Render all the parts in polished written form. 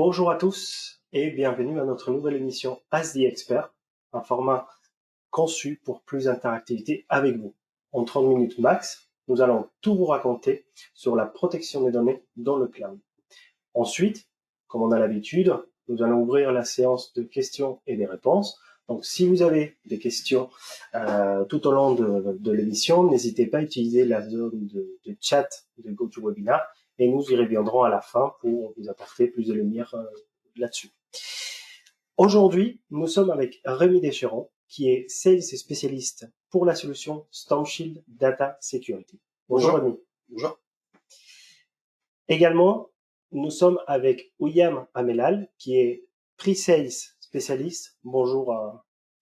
Bonjour à tous et bienvenue à notre nouvelle émission Ask the Expert, un format conçu pour plus d'interactivité avec vous. En 30 minutes max, nous allons tout vous raconter sur la protection des données dans le cloud. Ensuite, comme on a l'habitude, nous allons ouvrir la séance de questions et des réponses. Donc, si vous avez des questions tout au long de l'émission, n'hésitez pas à utiliser la zone de chat de GoToWebinar et nous y reviendrons à la fin pour vous apporter plus de lumière là-dessus. Aujourd'hui, nous sommes avec Rémi Descheron, qui est Sales et spécialiste pour la solution StormShield Data Security. Bonjour Rémi. Bonjour. Également, nous sommes avec Ouyam Amelal, qui est Pre-Sales spécialiste. Bonjour.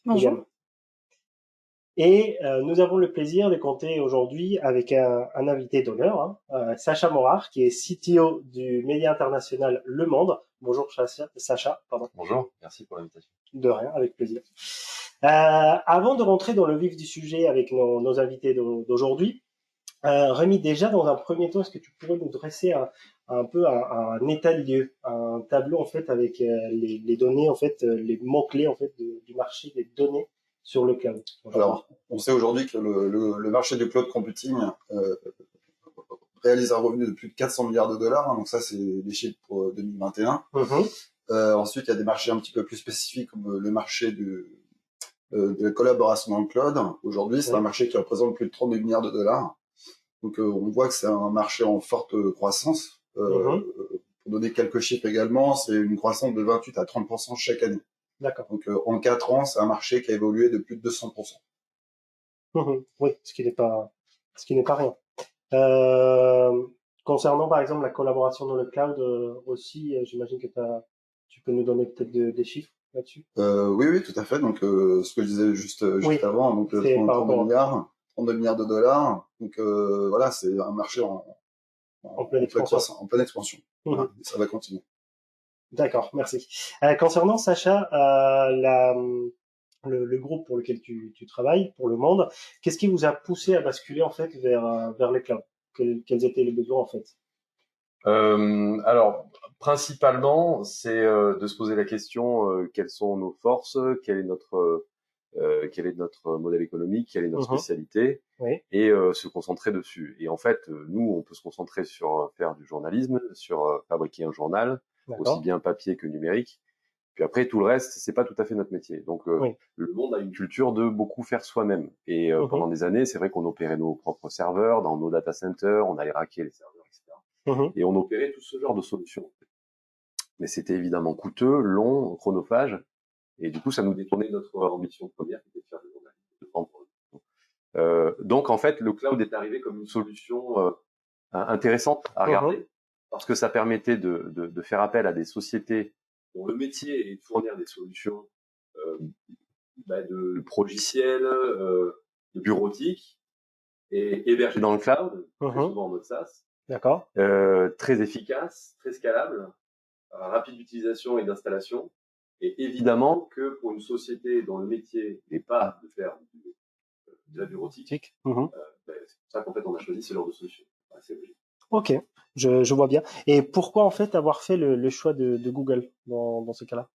Bonjour. Et nous avons le plaisir de compter aujourd'hui avec un invité d'honneur, Sacha Morard, qui est CTO du média international Le Monde. Bonjour Sacha. Pardon. Bonjour, merci pour l'invitation. De rien, avec plaisir. Avant de rentrer dans le vif du sujet avec nos invités d'aujourd'hui, Rémi, déjà dans un premier temps, est-ce que tu pourrais nous dresser un peu un état de lieu, un tableau en fait avec les données en fait, les mots clés en fait du marché des données sur le cloud? Alors, on sait aujourd'hui que le marché du cloud computing réalise un revenu de plus de 400 milliards de dollars. Donc ça, c'est les chiffres pour 2021. Ensuite, il y a des marchés un petit peu plus spécifiques comme le marché de la collaboration dans le cloud. Aujourd'hui, c'est un marché qui représente plus de 32 milliards de dollars. Donc, on voit que c'est un marché en forte croissance. Pour donner quelques chiffres également, c'est une croissance de 28 à 30% chaque année. D'accord. Donc, en 4 ans, c'est un marché qui a évolué de plus de 200%. Oui, ce qui n'est pas rien. Concernant, par exemple, la collaboration dans le cloud aussi, j'imagine que tu peux nous donner peut-être des chiffres là-dessus? Oui, tout à fait. Donc, ce que je disais juste Oui, avant, donc 32 milliards de dollars. Donc, voilà, c'est un marché en pleine expansion. En pleine expansion. Voilà, et ça va continuer. D'accord, merci. Concernant Sacha, le groupe pour lequel tu travailles, pour Le Monde, qu'est-ce qui vous a poussé à basculer en fait vers les clouds? Quels étaient les besoins en fait? Alors, principalement, c'est de se poser la question quelles sont nos forces, quel est notre modèle économique, quelle est notre spécialité, oui. Et se concentrer dessus. Et en fait, nous, on peut se concentrer sur faire du journalisme, sur fabriquer un journal, aussi bien papier que numérique. Puis après, tout le reste, c'est pas tout à fait notre métier. Donc, Le Monde a une culture de beaucoup faire soi-même. Et pendant des années, c'est vrai qu'on opérait nos propres serveurs dans nos data centers, on allait raquer les serveurs, etc. Et on opérait tout ce genre de solutions. Mais c'était évidemment coûteux, long, chronophage. Et du coup, ça nous détournait de notre ambition première, qui était de faire du journalisme. Donc, en fait, le cloud est arrivé comme une solution intéressante à regarder, parce que ça permettait de faire appel à des sociétés dont le métier est de fournir des solutions de logiciels, de bureautique, et hébergées dans le cloud, très souvent en mode SaaS. D'accord. Très efficace, très scalable, rapide d'utilisation et d'installation. Et évidemment que pour une société dont le métier n'est pas de faire de la bureautique, c'est pour ça qu'en fait on a choisi ce genre de solution. C'est logique. Ok, je vois bien. Et pourquoi en fait avoir fait le choix de Google dans ce cas-là?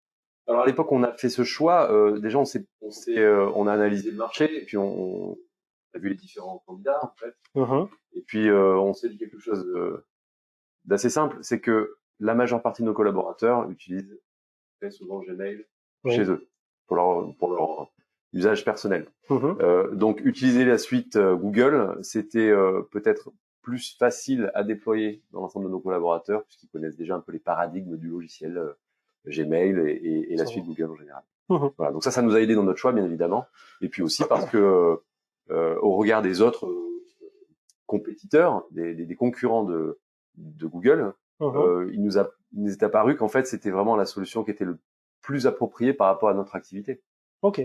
Alors à l'époque on a fait ce choix. Déjà on a analysé le marché et puis on a vu les différents candidats en fait. Et puis on s'est dit quelque chose d'assez simple, c'est que la majeure partie de nos collaborateurs utilisent très souvent Gmail chez eux pour leur usage personnel. Donc utiliser la suite Google, c'était peut-être plus facile à déployer dans l'ensemble de nos collaborateurs puisqu'ils connaissent déjà un peu les paradigmes du logiciel Gmail et la suite Google en général. Voilà, donc ça nous a aidé dans notre choix bien évidemment, et puis aussi parce que au regard des autres compétiteurs, des concurrents de Google, il nous est apparu qu'en fait c'était vraiment la solution qui était le plus appropriée par rapport à notre activité. Ok.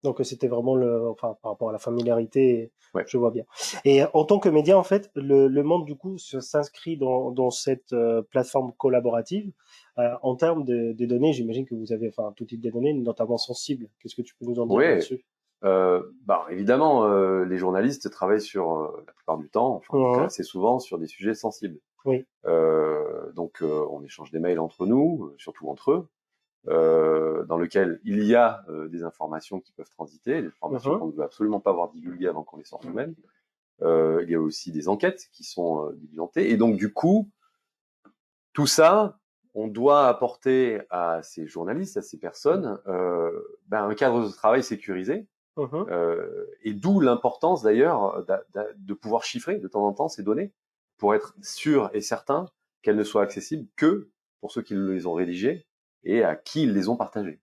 Donc c'était vraiment par rapport à la familiarité, je vois bien. Et en tant que média, en fait, le Monde du coup s'inscrit dans cette plateforme collaborative. En termes de données, j'imagine que vous avez tout type de données, notamment sensibles. Qu'est-ce que tu peux nous en dire là-dessus? Évidemment, les journalistes travaillent la plupart du temps, assez souvent, sur des sujets sensibles. Oui. Donc, on échange des mails entre nous, surtout entre eux, dans lequel il y a des informations qui peuvent transiter, des informations qu'on ne veut absolument pas voir divulguées avant qu'on les sorte nous-mêmes. Il y a aussi des enquêtes qui sont diligentées. Et donc, du coup, tout ça, on doit apporter à ces journalistes, à ces personnes, un cadre de travail sécurisé. Et d'où l'importance d'ailleurs de pouvoir chiffrer de temps en temps ces données pour être sûr et certain qu'elles ne soient accessibles que pour ceux qui les ont rédigées et à qui ils les ont partagées.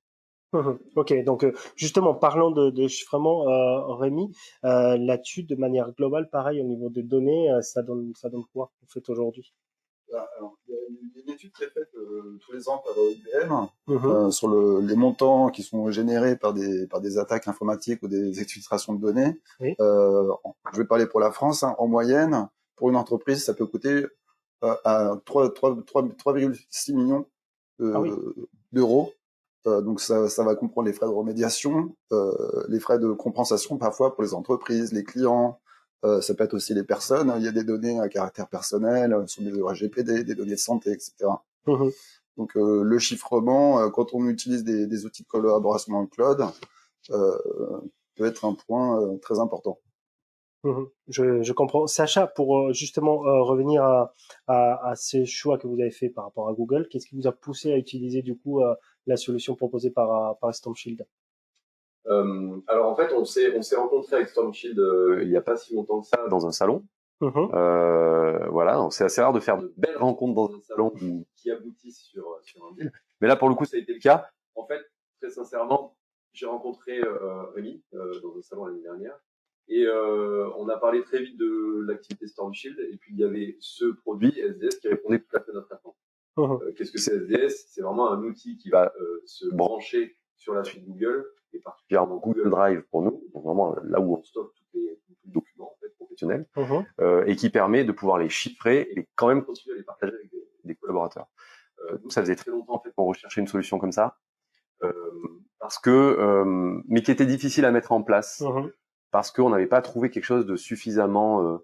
Ok, donc justement, parlant de chiffrement, Rémi, là-dessus, de manière globale, pareil, au niveau des données, ça donne quoi, en fait, aujourd'hui? Alors, il y a une étude qui est faite tous les ans par IBM sur les montants qui sont générés par des attaques informatiques ou des exfiltrations de données. Oui. Je vais parler pour la France. En moyenne, pour une entreprise, ça peut coûter à 3,6 millions d'euros. Donc ça va comprendre les frais de remédiation, les frais de compensation parfois pour les entreprises, les clients. Ça peut être aussi les personnes. Il y a des données à caractère personnel, sur des RGPD, des données de santé, etc. Donc le chiffrement, quand on utilise des outils de collaboration dans le cloud, peut être un point très important. Je comprends. Sacha, pour justement revenir à ces choix que vous avez fait par rapport à Google, qu'est-ce qui vous a poussé à utiliser du coup la solution proposée par Storm Shield? Alors en fait, on s'est rencontré avec Storm Shield il n'y a pas si longtemps que ça dans un salon. Voilà, c'est assez rare de faire de belles rencontres dans un salon qui aboutissent sur un deal. Mais là, pour le coup, ça a été le cas. En fait, très sincèrement, j'ai rencontré Rémi dans un salon l'année dernière. Et on a parlé très vite de l'activité Storm Shield. Et puis, il y avait ce produit, SDS, qui répondait tout à fait à notre attente. Qu'est-ce que c'est SDS? C'est vraiment un outil qui va se brancher sur la suite Google, et particulièrement Google Drive pour nous, donc vraiment là où on stocke tous les documents en fait, professionnels, et qui permet de pouvoir les chiffrer et quand même continuer à les partager avec des collaborateurs. Nous, ça faisait très longtemps en fait qu'on recherchait une solution comme ça, parce que mais qui était difficile à mettre en place, parce qu'on n'avait pas trouvé quelque chose de suffisamment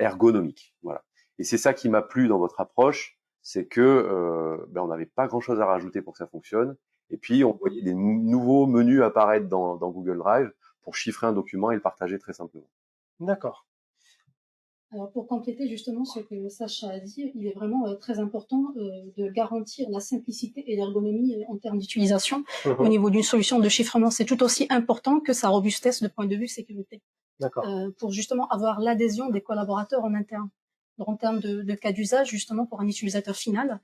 ergonomique. Voilà. Et c'est ça qui m'a plu dans votre approche, c'est que on n'avait pas grand-chose à rajouter pour que ça fonctionne. Et puis, on voyait des nouveaux menus apparaître dans Google Drive pour chiffrer un document et le partager très simplement. D'accord. Alors pour compléter justement ce que Sacha a dit, il est vraiment très important de garantir la simplicité et l'ergonomie en termes d'utilisation. Au niveau d'une solution de chiffrement, c'est tout aussi important que sa robustesse de point de vue sécurité. D'accord. Pour justement avoir l'adhésion des collaborateurs en interne. Donc, en termes de cas d'usage, justement pour un utilisateur final,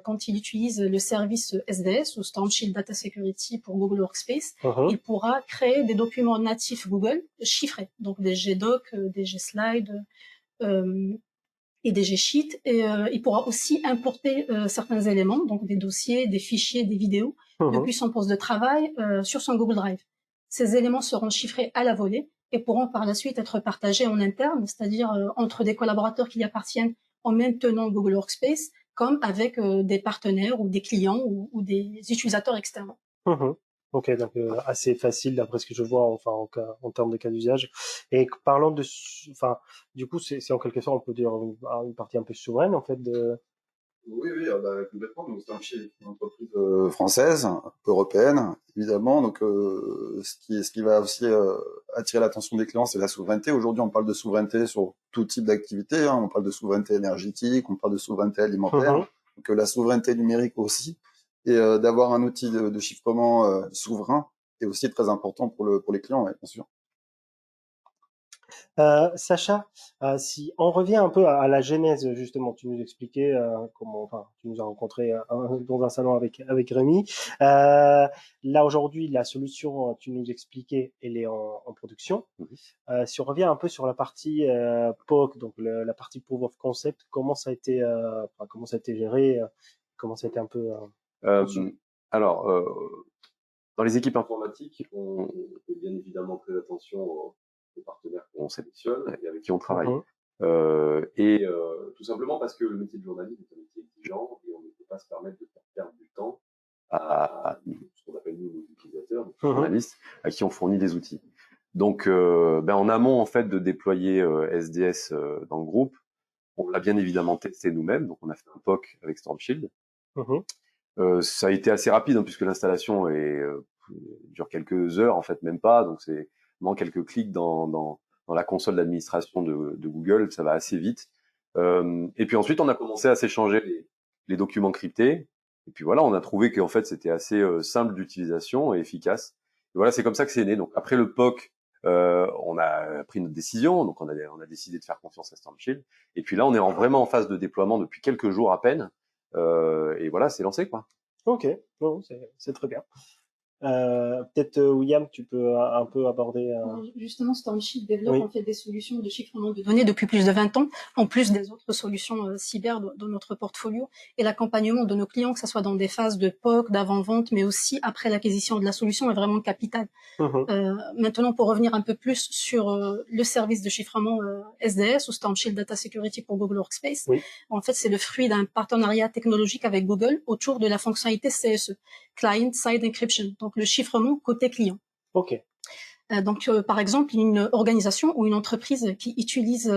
quand il utilise le service SDS ou Storm Shield Data Security pour Google Workspace, il pourra créer des documents natifs Google chiffrés, donc des GDoc, des GSlide, et des G-Sheets, et il pourra aussi importer certains éléments, donc des dossiers, des fichiers, des vidéos, depuis son poste de travail sur son Google Drive. Ces éléments seront chiffrés à la volée et pourront par la suite être partagés en interne, c'est-à-dire entre des collaborateurs qui appartiennent en même tenant Google Workspace, comme avec des partenaires ou des clients ou des utilisateurs externes. Ok, donc assez facile d'après ce que je vois, enfin en termes de cas d'usage. Et parlant de, enfin, du coup, c'est en quelque sorte, on peut dire une partie un peu souveraine en fait de. Oui, complètement. Donc, c'est une entreprise française, européenne, évidemment. Donc, ce qui va aussi attirer l'attention des clients, c'est la souveraineté. Aujourd'hui, on parle de souveraineté sur tout type d'activité. On parle de souveraineté énergétique, on parle de souveraineté alimentaire. Donc, la souveraineté numérique aussi. Et d'avoir un outil de chiffrement souverain est aussi très important pour les clients, bien sûr. Sacha, si on revient un peu à la genèse, justement, tu nous expliquais comment, enfin, tu nous as rencontré dans un salon avec Rémi. Là aujourd'hui, la solution, tu nous expliquais, elle est en production. Si on revient un peu sur la partie POC, donc la partie Proof of Concept, comment ça a été géré, comment ça a été un peu alors, dans les équipes informatiques, on fait bien évidemment très attention aux partenaires qu'on sélectionne et avec qui on travaille. Tout simplement parce que le métier de journaliste est un métier exigeant et on ne peut pas se permettre de faire perdre du temps à ce qu'on appelle nous, nos utilisateurs, nos journalistes, à qui on fournit des outils. Donc, en amont en fait de déployer SDS dans le groupe, on l'a bien évidemment testé nous-mêmes, donc on a fait un POC avec Storm Shield. Ça a été assez rapide, hein, puisque l'installation dure quelques heures, en fait, même pas, donc c'est vraiment quelques clics dans la console d'administration de Google, ça va assez vite. Et puis ensuite, on a commencé à s'échanger les documents cryptés, et puis voilà, on a trouvé qu'en fait, c'était assez simple d'utilisation et efficace. Et voilà, c'est comme ça que c'est né. Donc après le POC, on a pris notre décision, donc on a décidé de faire confiance à Storm Shield. Et puis là, on est vraiment en phase de déploiement depuis quelques jours à peine. Et voilà, c'est lancé, quoi. Ok, bon, c'est très bien. Peut-être William, tu peux un peu aborder. Justement, Storm Shield développe en fait des solutions de chiffrement de données depuis plus de 20 ans, en plus des autres solutions cyber dans notre portfolio, et l'accompagnement de nos clients, que ce soit dans des phases de POC, d'avant-vente, mais aussi après l'acquisition de la solution, est vraiment capital. Maintenant, pour revenir un peu plus sur le service de chiffrement SDS ou Storm Shield Data Security pour Google Workspace, en fait, c'est le fruit d'un partenariat technologique avec Google autour de la fonctionnalité CSE, Client Side Encryption, donc le chiffrement côté client. Ok. Donc, par exemple, une organisation ou une entreprise qui utilise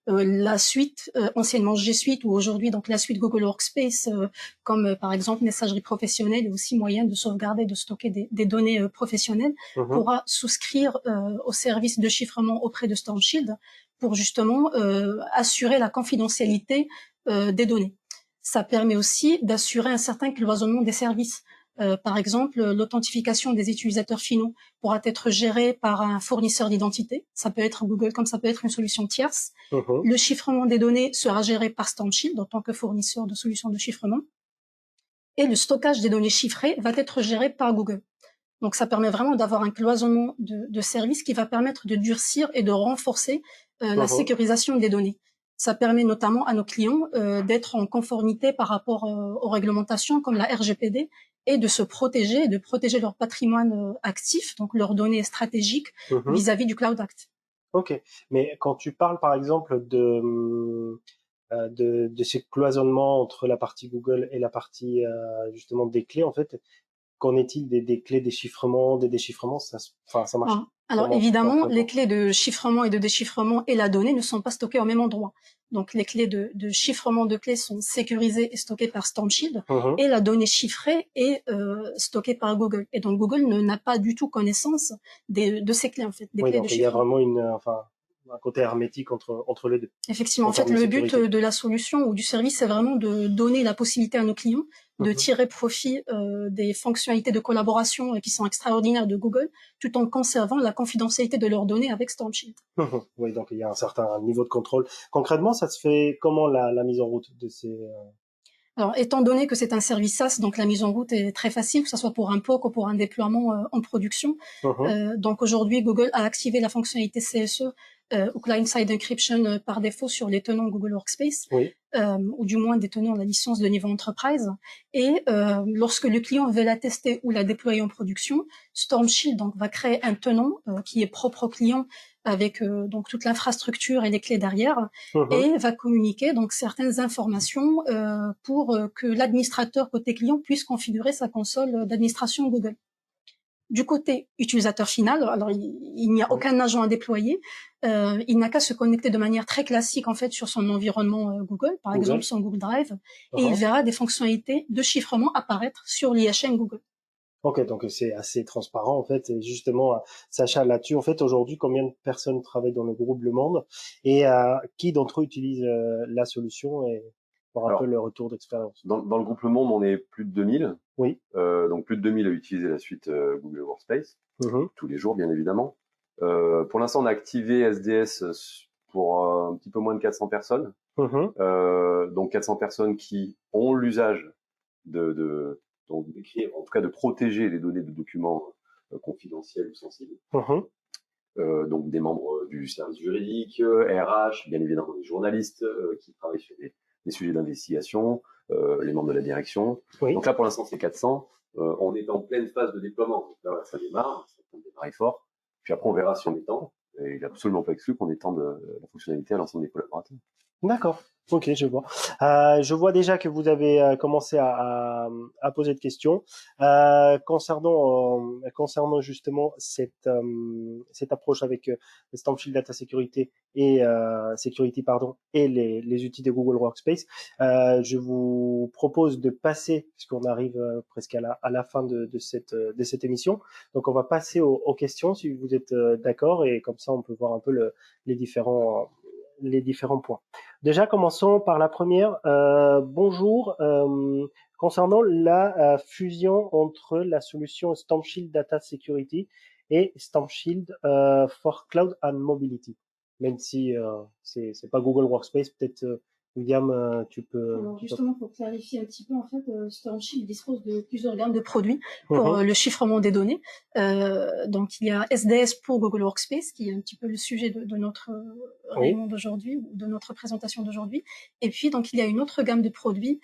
la suite, anciennement G Suite ou aujourd'hui donc la suite Google Workspace, comme par exemple messagerie professionnelle et aussi moyen de sauvegarder, de stocker des données professionnelles, pourra souscrire au service de chiffrement auprès de Storm Shield pour justement assurer la confidentialité des données. Ça permet aussi d'assurer un certain cloisonnement des services. Par exemple, l'authentification des utilisateurs finaux pourra être gérée par un fournisseur d'identité. Ça peut être Google comme ça peut être une solution tierce. Le chiffrement des données sera géré par Storm Shield en tant que fournisseur de solutions de chiffrement. Et le stockage des données chiffrées va être géré par Google. Donc, ça permet vraiment d'avoir un cloisonnement de services qui va permettre de durcir et de renforcer la sécurisation des données. Ça permet notamment à nos clients d'être en conformité par rapport aux réglementations comme la RGPD et de se protéger et de protéger leur patrimoine actif, donc leurs données stratégiques vis-à-vis du Cloud Act. Ok, mais quand tu parles par exemple de ces cloisonnements entre la partie Google et la partie justement des clés, en fait, qu'en est-il des clés des déchiffrements, ça marche? Alors évidemment, les clés de chiffrement et de déchiffrement et la donnée ne sont pas stockées au même endroit. Donc les clés de chiffrement de clés sont sécurisées et stockées par Storm Shield et la donnée chiffrée est stockée par Google. Et donc Google n'a pas du tout connaissance de ces clés en fait. Des clés donc de il y a vraiment un côté hermétique entre les deux. Effectivement, en fait, le but de la solution ou du service, c'est vraiment de donner la possibilité à nos clients de tirer profit des fonctionnalités de collaboration qui sont extraordinaires de Google, tout en conservant la confidentialité de leurs données avec Storm Shield. Oui, donc il y a un certain niveau de contrôle. Concrètement, ça se fait comment la mise en route de ces... Alors, étant donné que c'est un service SaaS, donc la mise en route est très facile, que ce soit pour un POC ou pour un déploiement en production. Donc aujourd'hui, Google a activé la fonctionnalité CSE ou Client-Side Encryption par défaut sur les tenants Google Workspace, ou du moins des tenants de la licence de niveau Enterprise. Et lorsque le client veut la tester ou la déployer en production, Storm Shield donc, va créer un tenant qui est propre au client avec donc toute l'infrastructure et les clés derrière, et va communiquer donc certaines informations pour que l'administrateur côté client puisse configurer sa console d'administration Google. Du côté utilisateur final, alors il n'y a aucun agent à déployer, il n'a qu'à se connecter de manière très classique en fait sur son environnement Google, par exemple son Google Drive, et il verra des fonctionnalités de chiffrement apparaître sur l'IHM Google. Ok, donc c'est assez transparent en fait. Et justement, Sacha, là-dessus, en fait, aujourd'hui, combien de personnes travaillent dans le groupe Le Monde et qui d'entre eux utilise la solution et pour un peu le retour d'expérience? Dans le groupe Le Monde, on est plus de 2000. Oui. Donc plus de 2000 à utiliser la suite Google Workspace, tous les jours bien évidemment. Pour l'instant, on a activé SDS pour un petit peu moins de 400 personnes. Donc 400 personnes qui ont l'usage donc d'écrire, en tout cas de protéger les données de documents confidentiels ou sensibles. Donc des membres du service juridique, RH, bien évidemment des journalistes qui travaillent sur des sujets d'investigation, les membres de la direction. Donc là, pour l'instant, c'est 400. On est en pleine phase de déploiement. Donc là, ça démarre, ça peut démarrer fort. Puis après, on verra si on étend. Et il n'est absolument pas exclu qu'on étende la fonctionnalité à l'ensemble des collaborateurs. D'accord. Ok, je vois. Je vois déjà que vous avez commencé à poser de questions concernant justement cette approche avec les Stormfield Data Security et Security pardon et les outils de Google Workspace. Je vous propose de passer, puisqu'on arrive presque à la fin de cette émission, donc on va passer aux questions si vous êtes d'accord, et comme ça on peut voir un peu les différents points. Déjà, commençons par la première. Bonjour. Concernant la fusion entre la solution StormShield Data Security et StormShield for Cloud and Mobility. Même si c'est pas Google Workspace, peut-être William, tu peux. Alors justement, pour clarifier un petit peu, en fait, StormShield dispose de plusieurs gammes de produits pour le chiffrement des données. Donc il y a SDS pour Google Workspace, qui est un petit peu le sujet de notre réunion d'aujourd'hui ou de notre présentation d'aujourd'hui. Et puis donc il y a une autre gamme de produits,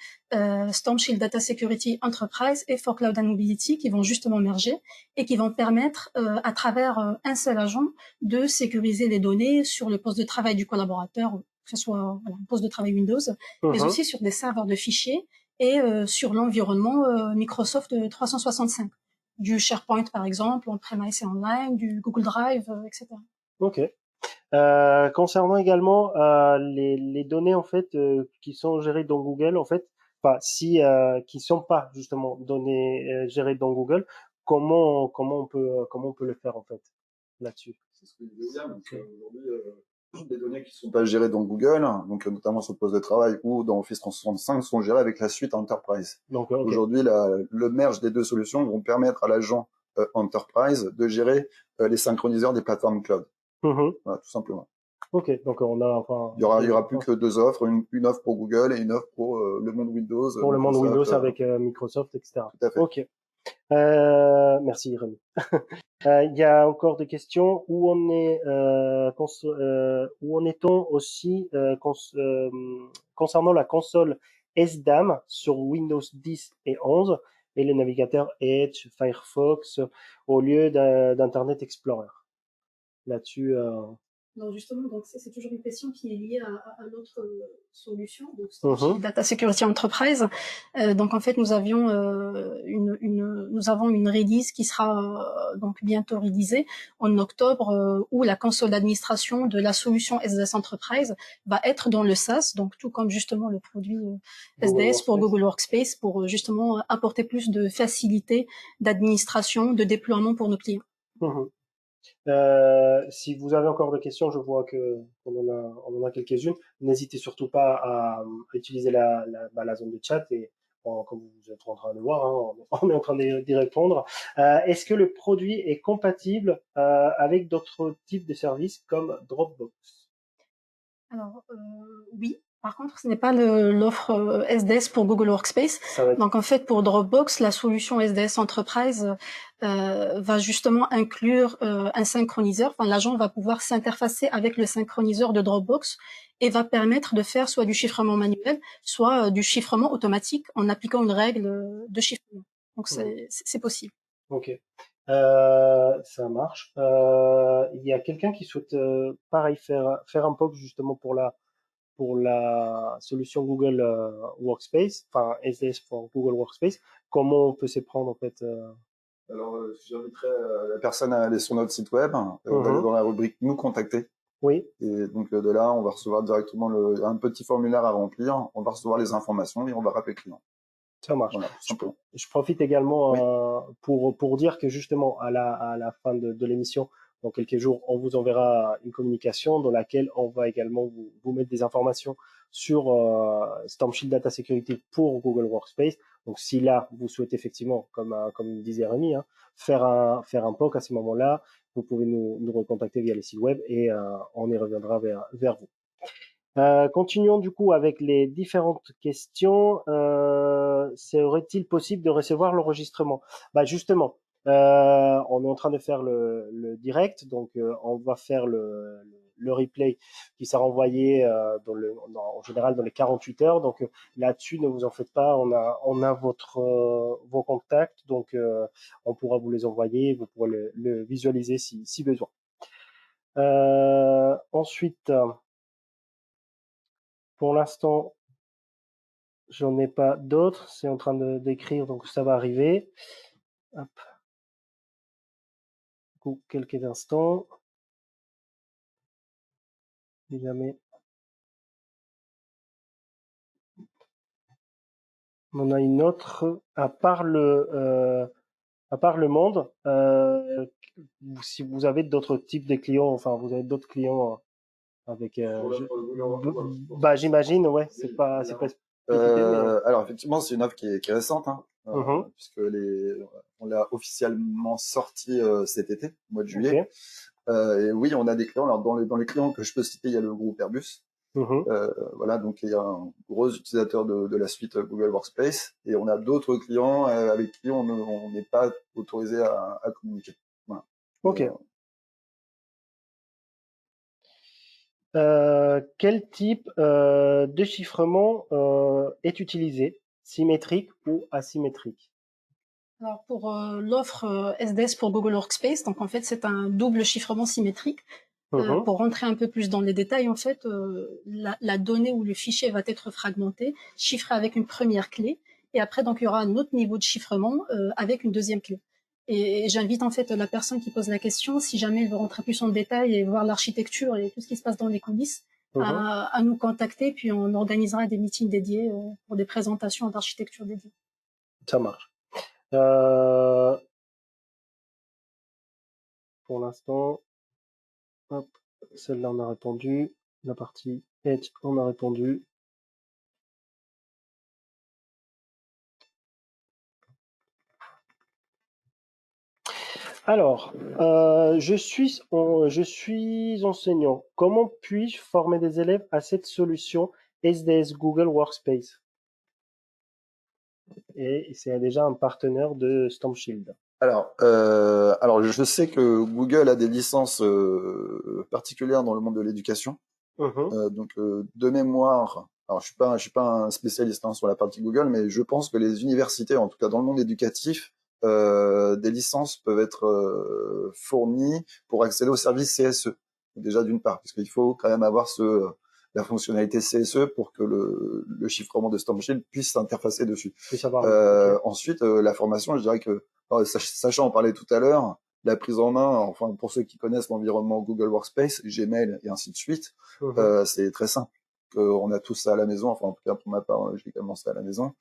StormShield Data Security Enterprise et For Cloud and Mobility, qui vont justement merger et qui vont permettre, à travers un seul agent, de sécuriser les données sur le poste de travail du collaborateur, que ce soit un poste de travail Windows, mais aussi sur des serveurs de fichiers et sur l'environnement Microsoft 365, du SharePoint par exemple, on-premise et online, du Google Drive, etc. Ok. Concernant également les données en fait qui sont gérées dans Google, en fait, enfin si qui sont pas justement données gérées dans Google, comment on peut le faire en fait là-dessus? C'est ce que je veux dire. Donc, aujourd'hui, les données qui sont pas gérées dans Google, donc notamment sur le poste de travail ou dans Office 365, sont gérées avec la suite Enterprise. Donc, aujourd'hui, le merge des deux solutions vont permettre à l'agent Enterprise de gérer les synchroniseurs des plateformes cloud. Voilà, tout simplement. Ok, donc on a enfin. Il y aura plus que deux offres, une offre pour Google et une offre pour le monde Windows. Pour le monde Windows avec Microsoft, etc. Tout à fait. Ok. Merci Rémi. Il y a encore des questions. Où en est-on aussi concernant la console SDAM sur Windows 10 et 11 et les navigateurs Edge, Firefox au lieu d'Internet Explorer? Là-dessus. Non, justement, donc c'est toujours une question qui est liée à notre solution, donc Data Security Enterprise. Donc en fait, nous avons une release qui sera donc bientôt réalisée en octobre, où la console d'administration de la solution SDS Enterprise va être dans le SaaS, donc tout comme justement le produit SDS pour Google Workspace, pour justement apporter plus de facilité d'administration, de déploiement pour nos clients. Si vous avez encore des questions, je vois on en a quelques-unes. N'hésitez surtout pas à utiliser la zone de chat et comme vous êtes en train de voir, hein, on est en train d'y répondre. Est-ce que le produit est compatible avec d'autres types de services comme Dropbox? Alors oui. Par contre, ce n'est pas l'offre SDS pour Google Workspace. Donc en fait, pour Dropbox, la solution SDS Enterprise va justement inclure un synchroniseur. Enfin, l'agent va pouvoir s'interfacer avec le synchroniseur de Dropbox et va permettre de faire soit du chiffrement manuel, soit du chiffrement automatique en appliquant une règle de chiffrement. Donc c'est possible. Ok. Ça marche. Il y a quelqu'un qui souhaite pareil faire un POC justement pour la solution Google Workspace, enfin SDS pour Google Workspace. Comment on peut s'y prendre en fait? Alors, j'inviterai la personne à aller sur notre site web. On va aller dans la rubrique Nous contacter. Oui. Et donc de là, on va recevoir directement un petit formulaire à remplir. On va recevoir les informations et on va rappeler le client. Ça marche. Voilà, je profite également pour dire que justement à la fin de l'émission, dans quelques jours, on vous enverra une communication dans laquelle on va également vous mettre des informations sur StormShield Data Security pour Google Workspace. Donc si là vous souhaitez effectivement, comme disait Rémi, faire un POC à ce moment-là, vous pouvez nous recontacter via les sites web et on y reviendra vers vous. Continuons du coup avec les différentes questions. Serait-il possible de recevoir l'enregistrement? Bah justement, on est en train de faire le direct, donc on va faire le replay qui sera envoyé en général dans les 48 heures. Donc là-dessus, ne vous en faites pas, on a vos contacts, donc on pourra vous les envoyer, vous pourrez le visualiser si besoin. Ensuite. Pour l'instant, j'en ai pas d'autres. C'est en train d'écrire, donc ça va arriver. Hop. Du coup, quelques instants. Si jamais. On a une autre. À part le monde, si vous avez d'autres types de clients, enfin, vous avez d'autres clients avec. J'imagine, ouais. C'est pas spécifié, mais... Alors effectivement, c'est une offre qui est récente, hein, puisque on l'a officiellement sorti cet été, au mois de juillet. Et oui, on a des clients. Alors dans les clients que je peux citer, il y a le groupe Airbus. Voilà, donc il y a un gros utilisateur de la suite Google Workspace, et on a d'autres clients avec qui on n'est pas autorisé à communiquer. Voilà. Ok. Quel type de chiffrement est utilisé, symétrique ou asymétrique? Alors pour l'offre SDS pour Google Workspace, donc en fait c'est un double chiffrement symétrique. Pour rentrer un peu plus dans les détails, en fait, la donnée ou le fichier va être fragmenté, chiffré avec une première clé, et après donc il y aura un autre niveau de chiffrement avec une deuxième clé. Et j'invite en fait la personne qui pose la question, si jamais elle veut rentrer plus en détail et voir l'architecture et tout ce qui se passe dans les coulisses, à nous contacter, puis on organisera des meetings dédiés pour des présentations d'architecture dédiées. Ça marche. Pour l'instant, hop, celle-là on a répondu. La partie Edge, on a répondu. Alors, je suis enseignant. Comment puis-je former des élèves à cette solution SDS Google Workspace? Et c'est déjà un partenaire de StormShield. Alors, je sais que Google a des licences particulières dans le monde de l'éducation. Donc, de mémoire, alors je suis pas un spécialiste sur la partie Google, mais je pense que les universités, en tout cas dans le monde éducatif, des licences peuvent être fournies pour accéder aux services CSE. Déjà d'une part, parce qu'il faut quand même avoir la fonctionnalité CSE pour que le chiffrement de StormShield puisse s'interfacer dessus. Ensuite, la formation, je dirais que, sachant en parler tout à l'heure, la prise en main, enfin pour ceux qui connaissent l'environnement Google Workspace, Gmail et ainsi de suite, c'est très simple. On a tous ça à la maison, enfin en tout cas pour ma part, j'ai également ça à la maison.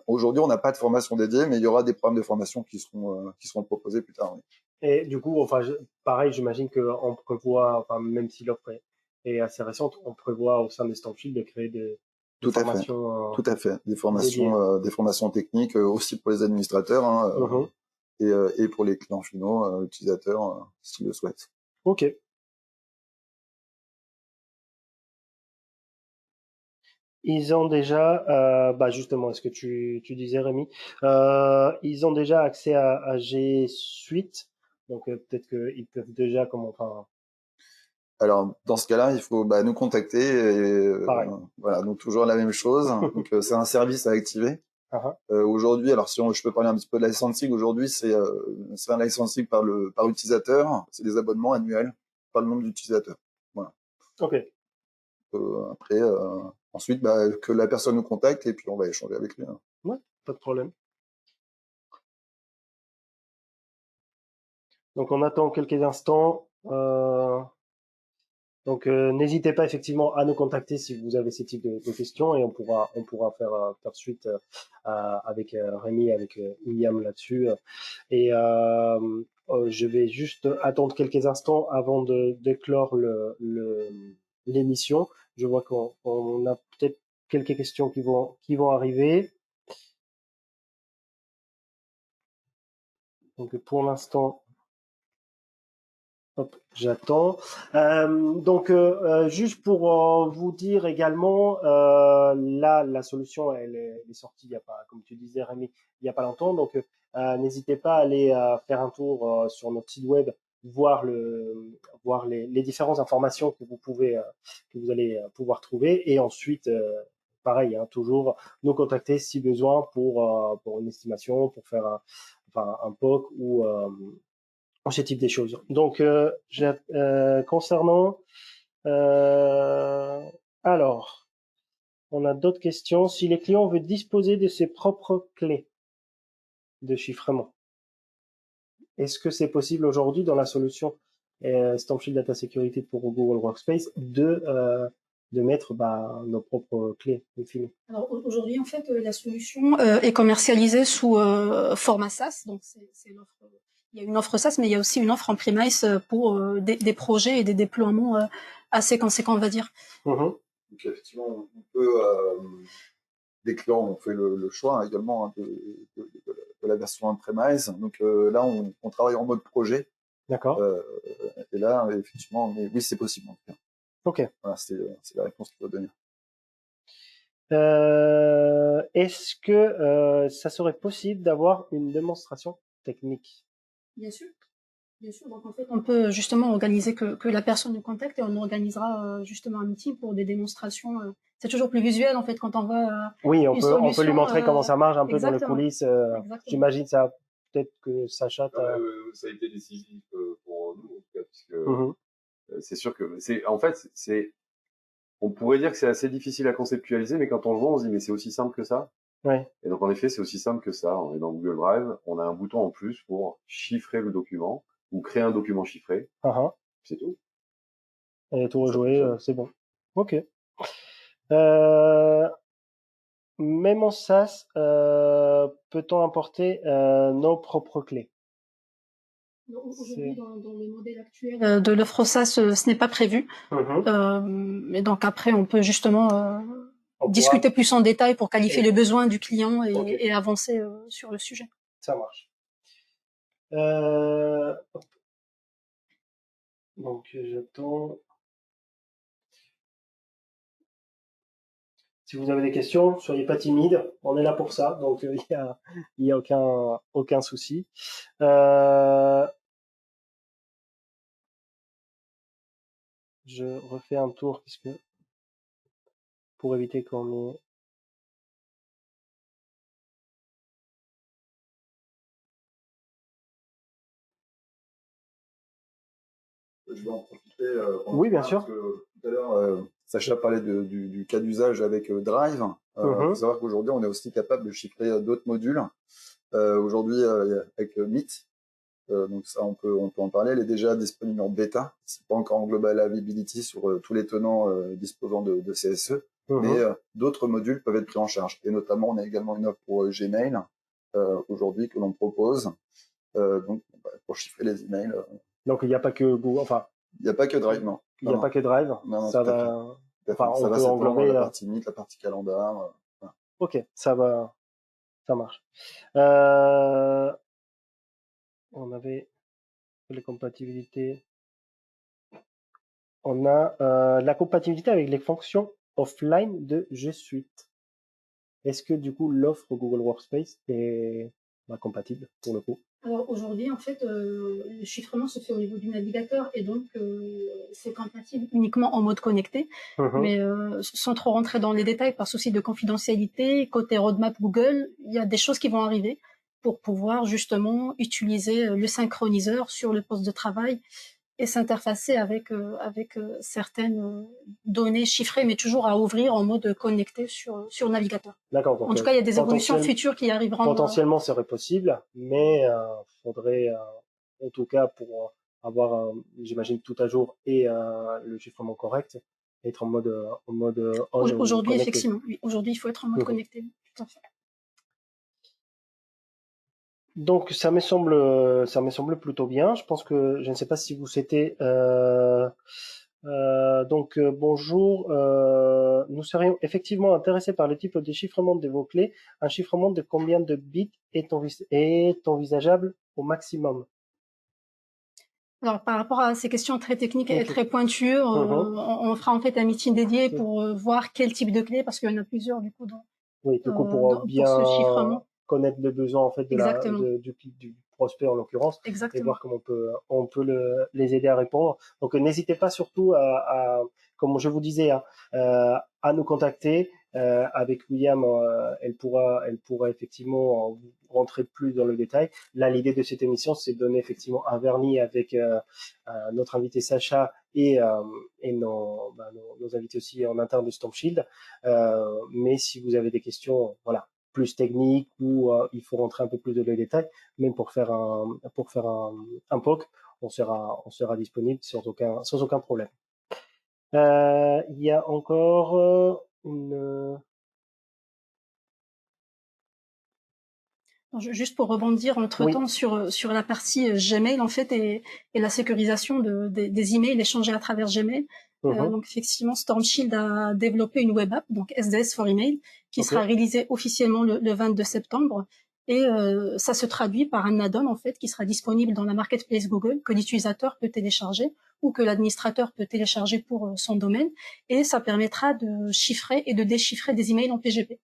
Aujourd'hui, on n'a pas de formation dédiée, mais il y aura des programmes de formation qui seront proposés plus tard. Oui. Et du coup, enfin, pareil, j'imagine qu'on prévoit, enfin, même si l'offre est assez récente, on prévoit au sein des StormShield de créer des formations. Tout à fait. Des formations techniques aussi pour les administrateurs et pour les clients finaux, utilisateurs, s'ils le souhaitent. Ok. Ils ont déjà, justement, est-ce que tu disais, Rémi, ils ont déjà accès à G Suite, donc peut-être qu'ils peuvent déjà Alors, dans ce cas-là, il faut nous contacter. Voilà, donc toujours la même chose. Donc, c'est un service à activer. Aujourd'hui, alors je peux parler un petit peu de licensing. Aujourd'hui, c'est un licensing par utilisateur. C'est des abonnements annuels par le nombre d'utilisateurs. Voilà. Ok. Après, ensuite, que la personne nous contacte et puis on va échanger avec lui. Ouais, pas de problème. Donc, on attend quelques instants. Donc, n'hésitez pas effectivement à nous contacter si vous avez ces types de questions et on pourra faire suite avec Rémi, avec William là-dessus. Et je vais juste attendre quelques instants avant de clore l'émission. Je vois qu'on a peut-être quelques questions qui vont arriver. Donc, pour l'instant, hop, j'attends. Juste pour vous dire également, là, la solution, elle est sortie il y a pas, comme tu disais, Rémi, il y a pas longtemps. Donc, n'hésitez pas à aller faire un tour sur notre site web, voir les différentes informations que vous allez pouvoir trouver, et ensuite, pareil, toujours nous contacter si besoin pour une estimation, pour faire un POC ou ce type des choses. Donc, concernant Alors, on a d'autres questions. Si les clients veulent disposer de ses propres clés de chiffrement, est-ce que c'est possible aujourd'hui dans la solution Stormshield Data Security pour Google Workspace de mettre nos propres clés définies? Alors aujourd'hui, en fait, la solution est commercialisée sous format SaaS. Donc c'est l'offre. Il y a une offre SaaS, mais il y a aussi une offre en premise pour des projets et des déploiements assez conséquents, on va dire. Donc effectivement, on peut des clients ont fait le choix également de la version on-premise. Donc là, on travaille en mode projet. D'accord. Et là, effectivement, mais oui, c'est possible. En tout cas. Ok. Voilà, c'est la réponse qu'il faut donner. Est-ce que ça serait possible d'avoir une démonstration technique? Bien sûr. Bien sûr. Donc en fait, on peut justement organiser que la personne nous contacte et on organisera justement un meeting pour des démonstrations. C'est toujours plus visuel en fait quand on voit. Oui, on peut lui montrer comment ça marche un peu dans les exactement. coulisses. J'imagine ça peut-être que Sacha. Ça a été décisif pour nous en tout cas, puisque c'est sûr que on pourrait dire que c'est assez difficile à conceptualiser, mais quand on le voit, on se dit mais c'est aussi simple que ça. Ouais. Et donc en effet, c'est aussi simple que ça. On est dans Google Drive, on a un bouton en plus pour chiffrer le document ou créer un document chiffré. C'est tout. Et tout rejouer, c'est bon. Ok. Même en SaaS, peut-on importer nos propres clés? Aujourd'hui, dans le modèle actuel de l'offre SaaS, ce n'est pas prévu. Et donc après, on peut justement discuter plus en détail pour qualifier les besoins du client et avancer sur le sujet. Ça marche. Donc j'attends. Si vous avez des questions, soyez pas timides, on est là pour ça, donc il y a aucun souci. Je refais un tour puisque pour éviter qu'on ait. Je vais en profiter. Oui, bien sûr. Parce que tout à l'heure, Sacha parlait du cas d'usage avec Drive. Il faut savoir qu'aujourd'hui, on est aussi capable de chiffrer d'autres modules. Aujourd'hui, avec Meet, donc ça, on peut en parler. Elle est déjà disponible en bêta. C'est pas encore en global availability sur tous les tenants disposant de CSE, mais d'autres modules peuvent être pris en charge. Et notamment, on a également une offre pour Gmail aujourd'hui que l'on propose. Donc, pour chiffrer les emails. Donc il n'y a pas que Google, enfin. Il n'y a pas que Drive, non. Il n'y a pas que Drive. Non, ça va. Enfin, ça va englober la partie Meet, la partie calendar. Voilà. Ok, ça marche. On avait les compatibilités. On a la compatibilité avec les fonctions offline de G Suite. Est-ce que du coup l'offre Google Workspace est compatible pour le coup? Alors aujourd'hui, en fait, le chiffrement se fait au niveau du navigateur et donc c'est compatible uniquement en mode connecté. Mais sans trop rentrer dans les détails, par souci de confidentialité, côté roadmap Google, il y a des choses qui vont arriver pour pouvoir justement utiliser le synchroniseur sur le poste de travail et s'interfacer avec certaines données chiffrées, mais toujours à ouvrir en mode connecté sur navigateur. D'accord. En tout cas, il y a des évolutions futures qui arriveront. Potentiellement, serait possible, mais faudrait, en tout cas, pour avoir, j'imagine, tout à jour et le chiffrement correct, être en mode Aujourd'hui, effectivement. Oui, aujourd'hui, il faut être en mode connecté. Tout à fait. Donc ça me semble plutôt bien. Je pense que je ne sais pas si vous souhaitez. Bonjour. Nous serions effectivement intéressés par le type de chiffrement de vos clés. Un chiffrement de combien de bits est envisageable au maximum? Alors, par rapport à ces questions très techniques et très pointues, on fera en fait un meeting dédié pour voir quel type de clé, parce qu'il y en a plusieurs du coup. Pour bien connaître le besoin en fait du prospect en l'occurrence, et voir comment on peut les aider à répondre. Donc n'hésitez pas surtout à comme je vous disais, à nous contacter avec William, elle pourra effectivement rentrer plus dans le détail. Là, l'idée de cette émission, c'est de donner effectivement un vernis avec notre invité Sacha et nos invités aussi en interne de Stormshield. Mais si vous avez des questions, voilà, plus techniques ou il faut rentrer un peu plus dans les détails, même pour faire un POC, on sera disponible sans aucun problème. Il y a encore Juste pour rebondir entre-temps sur la partie Gmail en fait et la sécurisation des emails échangés à travers Gmail. Donc effectivement, Stormshield a développé une web app, donc SDS for Email, qui sera réalisée officiellement le 22 septembre. Et ça se traduit par un add-on en fait qui sera disponible dans la marketplace Google, que l'utilisateur peut télécharger ou que l'administrateur peut télécharger pour son domaine. Et ça permettra de chiffrer et de déchiffrer des emails en PGP.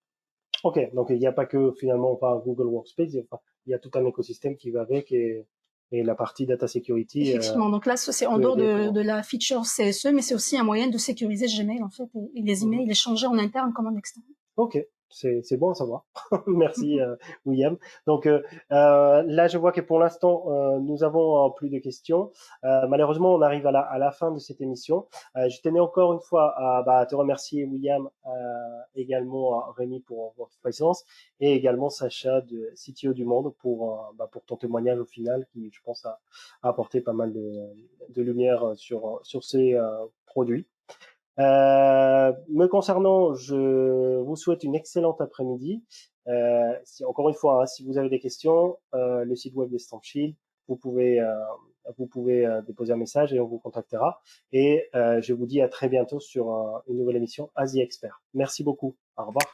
Ok, donc il n'y a pas que finalement par Google Workspace, il y a tout un écosystème qui va avec et la partie data security. Effectivement, donc là c'est en dehors de la feature CSE, mais c'est aussi un moyen de sécuriser Gmail en fait et les emails échangés en interne comme en externe. Ok, c'est bon à savoir. Merci William. Donc là, je vois que pour l'instant, nous avons plus de questions. Malheureusement, on arrive à la fin de cette émission. Je tenais encore une fois à te remercier William, également Rémi pour votre présence et également Sacha de CTO du Monde pour ton témoignage au final qui, je pense, a apporté pas mal de lumière sur ces produits. Me concernant, je vous souhaite une excellente après-midi. Encore une fois, si vous avez des questions, le site web de Stormshield, vous pouvez déposer un message et on vous contactera. Et je vous dis à très bientôt sur une nouvelle émission Asie Expert. Merci beaucoup. Au revoir.